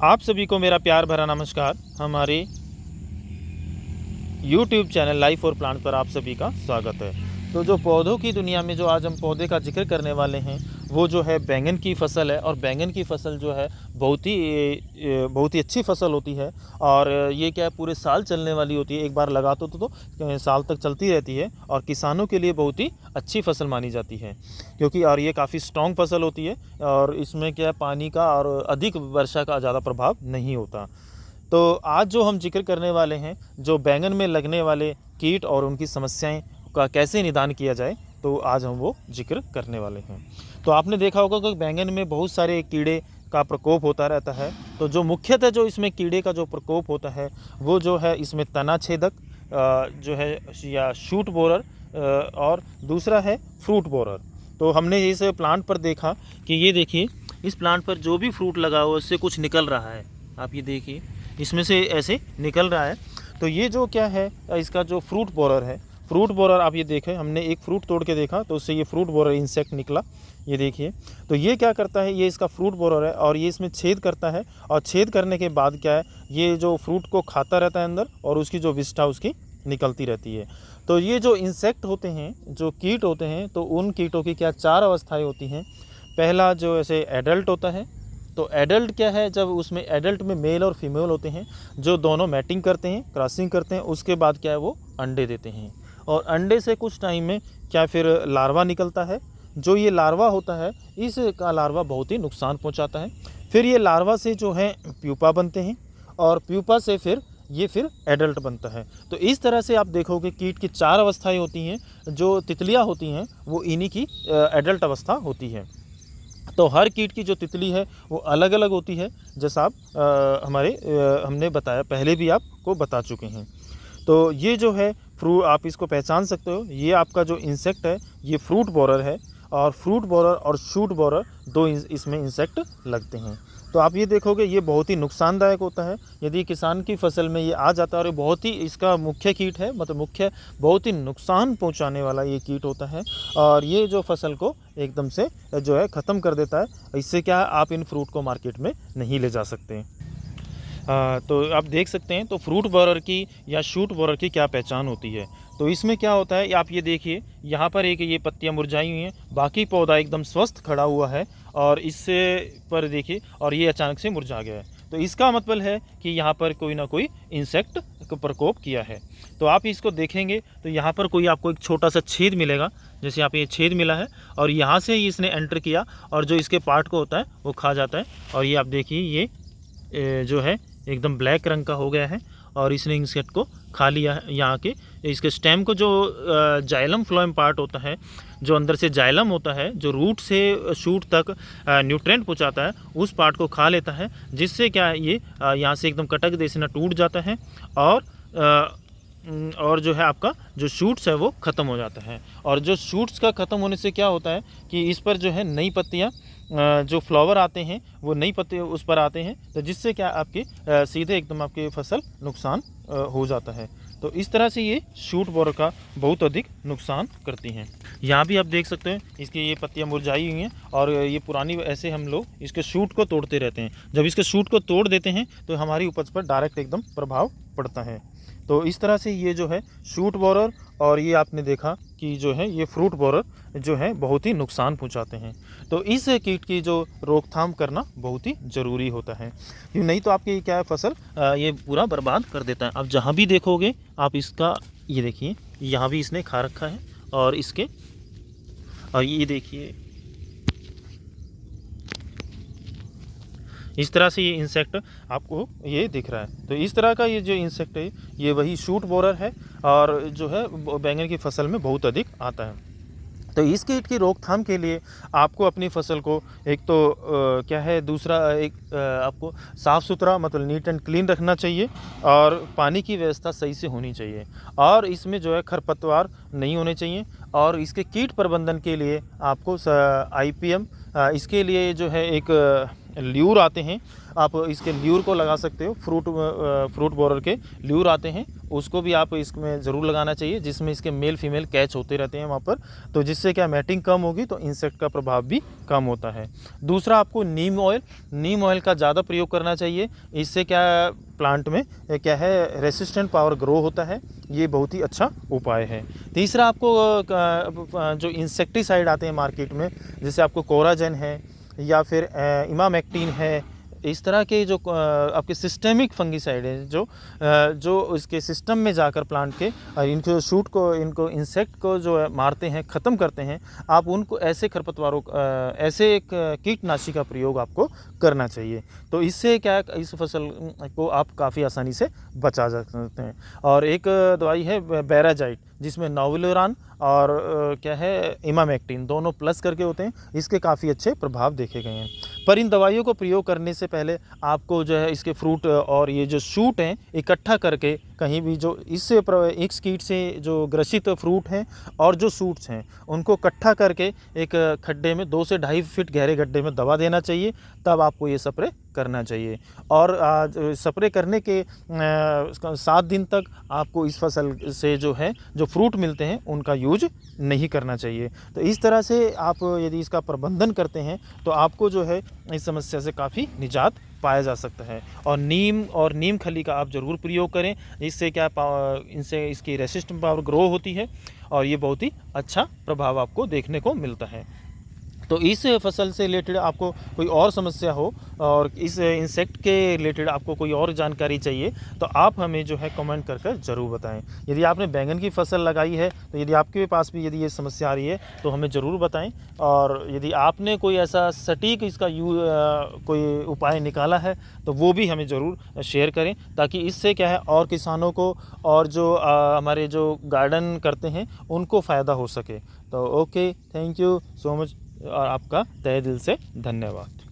आप सभी को मेरा प्यार भरा नमस्कार। हमारे YouTube चैनल लाइफ और प्लांट पर आप सभी का स्वागत है। तो जो पौधों की दुनिया में जो आज हम पौधे का जिक्र करने वाले हैं वो जो है बैंगन की फसल है। और बैंगन की फसल जो है बहुत ही अच्छी फसल होती है। और ये क्या है, पूरे साल चलने वाली होती है। एक बार लगा तो साल तक चलती रहती है और किसानों के लिए बहुत ही अच्छी फसल मानी जाती है, क्योंकि और ये काफ़ी स्ट्रॉन्ग फसल होती है और इसमें क्या है, पानी का और अधिक वर्षा का ज़्यादा प्रभाव नहीं होता। तो आज जो हम जिक्र करने वाले हैं, जो बैंगन में लगने वाले कीट और उनकी समस्याएं का कैसे निदान किया जाए, तो आज हम वो जिक्र करने वाले हैं। तो आपने देखा होगा कि बैंगन में बहुत सारे कीड़े का प्रकोप होता रहता है। तो जो मुख्यतः जो इसमें कीड़े का जो प्रकोप होता है वो जो है इसमें तना छेदक जो है या शूट बोरर, और दूसरा है फ्रूट बोरर। तो हमने इस प्लांट पर देखा कि ये देखिए, इस प्लांट पर जो भी फ्रूट लगा हुआ उससे कुछ निकल रहा है। आप ये देखिए, इसमें से ऐसे निकल रहा है। तो ये जो क्या है, इसका जो फ्रूट बोरर है, फ्रूट बोरर आप ये देखें, हमने एक फ्रूट तोड़ के देखा तो उससे ये फ्रूट बोरर इंसेक्ट निकला। ये देखिए, तो ये क्या करता है, ये इसका फ्रूट बोरर है और ये इसमें छेद करता है। और छेद करने के बाद क्या है, ये जो फ्रूट को खाता रहता है अंदर और उसकी जो विष्ठा उसकी निकलती रहती है। तो ये जो इंसेक्ट होते हैं, जो कीट होते हैं, तो उन कीटों की क्या 4 अवस्थाएँ होती हैं। पहला जो ऐसे एडल्ट होता है। तो एडल्ट क्या है, जब उसमें एडल्ट में मेल और फीमेल होते हैं जो दोनों मैटिंग करते हैं, क्रॉसिंग करते हैं। उसके बाद क्या है, वो अंडे देते हैं और अंडे से कुछ टाइम में क्या फिर लार्वा निकलता है। जो ये लार्वा होता है, इसका लार्वा बहुत ही नुकसान पहुंचाता है। फिर ये लार्वा से जो है प्यूपा बनते हैं और प्यूपा से फिर एडल्ट बनता है। तो इस तरह से आप देखोगे कीट की 4 अवस्थाएँ होती हैं। जो तितलियाँ होती हैं वो इन्हीं की एडल्ट अवस्था होती है। तो हर कीट की जो तितली है वो अलग अलग होती है, जैसा आप हमने बताया, पहले भी आपको बता चुके हैं। तो ये जो है आप इसको पहचान सकते हो, ये आपका जो इंसेक्ट है ये फ्रूट बोरर है। और फ्रूट बोरर और शूट बोरर दो इसमें इंसेक्ट लगते हैं। तो आप ये देखोगे ये बहुत ही नुकसानदायक होता है यदि किसान की फसल में ये आ जाता है। और ये बहुत ही इसका मुख्य कीट है, मतलब मुख्य बहुत ही नुकसान पहुंचाने वाला ये कीट होता है। और ये जो फसल को एकदम से जो है ख़त्म कर देता है। इससे क्या है, आप इन फ्रूट को मार्केट में नहीं ले जा सकते। तो आप देख सकते हैं, तो फ्रूट बोरर की या शूट बोरर की क्या पहचान होती है। तो इसमें क्या होता है, आप ये देखिए, यहाँ पर एक ये पत्तियाँ मुरझाई हुई हैं, बाकी पौधा एकदम स्वस्थ खड़ा हुआ है। और इससे पर देखिए, और ये अचानक से मुरझा गया है। तो इसका मतलब है कि यहाँ पर कोई ना कोई इंसेक्ट को प्रकोप किया है। तो आप इसको देखेंगे तो यहाँ पर कोई आपको एक छोटा सा छेद मिलेगा, जैसे यहाँ पे ये छेद मिला है और यहाँ से ही इसने एंटर किया और जो इसके पार्ट को होता है वो खा जाता है। और ये आप देखिए, ये जो है एकदम ब्लैक रंग का हो गया है और इसने इंसेक्ट को खा लिया है। यहाँ के इसके स्टेम को जो जाइलम फ्लोएम पार्ट होता है, जो अंदर से जाइलम होता है, जो रूट से शूट तक न्यूट्रेंट पहुँचाता है, उस पार्ट को खा लेता है। जिससे क्या है, ये यहाँ से एकदम कटक देना टूट जाता है और जो है आपका जो शूट्स है वो ख़त्म हो जाता है। और जो शूट्स का ख़त्म होने से क्या होता है कि इस पर जो है नई पत्तियाँ, जो फ्लावर आते हैं वो नई पत्ते उस पर आते हैं। तो जिससे क्या आपकी सीधे एकदम आपकी फसल नुकसान हो जाता है। तो इस तरह से ये शूट बोरर का बहुत अधिक नुकसान करती हैं। यहाँ भी आप देख सकते हैं, इसकी ये पत्तियाँ मुरझाई हुई हैं और ये पुरानी, ऐसे हम लोग इसके शूट को तोड़ते रहते हैं। जब इसके शूट को तोड़ देते हैं तो हमारी उपज पर डायरेक्ट एकदम प्रभाव पड़ता है। तो इस तरह से ये जो है शूट बोरर और ये आपने देखा कि जो है ये फ्रूट बोरर जो है बहुत ही नुकसान पहुंचाते हैं। तो इस कीट की जो रोकथाम करना बहुत ही ज़रूरी होता है, क्यों नहीं तो आपकी क्या है, फसल ये पूरा बर्बाद कर देता है। आप जहाँ भी देखोगे आप इसका, ये देखिए यहाँ भी इसने खा रखा है और ये देखिए इस तरह से ये इंसेक्ट आपको ये दिख रहा है। तो इस तरह का ये जो इंसेक्ट है ये वही शूट बोरर है और जो है बैंगन की फसल में बहुत अधिक आता है। तो इस कीट की रोकथाम के लिए आपको अपनी फसल को एक तो क्या है, दूसरा आपको साफ़ सुथरा, मतलब नीट एंड क्लीन रखना चाहिए और पानी की व्यवस्था सही से होनी चाहिए। और इसमें जो है खरपतवार नहीं होने चाहिए। और इसके कीट प्रबंधन के लिए आपको IPM, इसके लिए जो है एक ल्यूर आते हैं आप इसके ल्यूर को लगा सकते हो। फ्रूट बोरर के ल्यूर आते हैं, उसको भी आप इसमें ज़रूर लगाना चाहिए, जिसमें इसके मेल फीमेल कैच होते रहते हैं वहाँ पर, तो जिससे क्या मैटिंग कम होगी तो इंसेक्ट का प्रभाव भी कम होता है। दूसरा, आपको नीम ऑयल का ज़्यादा प्रयोग करना चाहिए। इससे क्या प्लांट में क्या है, रेसिस्टेंट पावर ग्रो होता है, ये बहुत ही अच्छा उपाय है। तीसरा, आपको जो इंसेक्टिसाइड आते हैं मार्केट में, जैसे आपको कोराजेन है या फिर इमामेक्टिन है, इस तरह के जो आपके सिस्टेमिक फंगिसाइड है, जो इसके सिस्टम में जाकर प्लांट के इनको इंसेक्ट को जो है मारते हैं, ख़त्म करते हैं, आप उनको ऐसे खरपतवारों ऐसे एक कीटनाशी का प्रयोग आपको करना चाहिए। तो इससे क्या, इस फसल को आप काफ़ी आसानी से बचा जा सकते हैं। और एक दवाई है बेराजाइट, जिसमें नोवलुरान और क्या है, इमामेक्टिन, दोनों प्लस करके होते हैं। इसके काफ़ी अच्छे प्रभाव देखे गए हैं। पर इन दवाइयों को प्रयोग करने से पहले आपको जो है इसके फ्रूट और ये जो शूट हैं इकट्ठा करके, कहीं भी जो इससे इस कीट से जो ग्रसित फ्रूट हैं और जो शूट्स हैं, उनको इकट्ठा करके एक खड्डे में 2 से 2.5 फीट गहरे गड्ढे में दबा देना चाहिए, तब आपको ये स्प्रे करना चाहिए। और स्प्रे करने के 7 दिन तक आपको इस फसल से जो है जो फ्रूट मिलते हैं उनका यूज नहीं करना चाहिए। तो इस तरह से आप यदि इसका प्रबंधन करते हैं तो आपको जो है इस समस्या से काफ़ी निजात पाया जा सकता है। और नीम खली का आप ज़रूर प्रयोग करें। इससे क्या, इनसे इसकी रेसिस्टेंट पावर ग्रो होती है और ये बहुत ही अच्छा प्रभाव आपको देखने को मिलता है। तो इस फसल से रिलेटेड आपको कोई और समस्या हो और इस इंसेक्ट के रिलेटेड आपको कोई और जानकारी चाहिए तो आप हमें जो है कमेंट कर ज़रूर बताएं। यदि आपने बैंगन की फसल लगाई है तो यदि आपके पास भी यदि ये समस्या आ रही है तो हमें ज़रूर बताएं। और यदि आपने कोई ऐसा सटीक इसका कोई उपाय निकाला है तो वो भी हमें ज़रूर शेयर करें, ताकि इससे क्या है और किसानों को और जो हमारे जो गार्डन करते हैं उनको फ़ायदा हो सके। तो okay, thank you so much और आपका तहे दिल से धन्यवाद।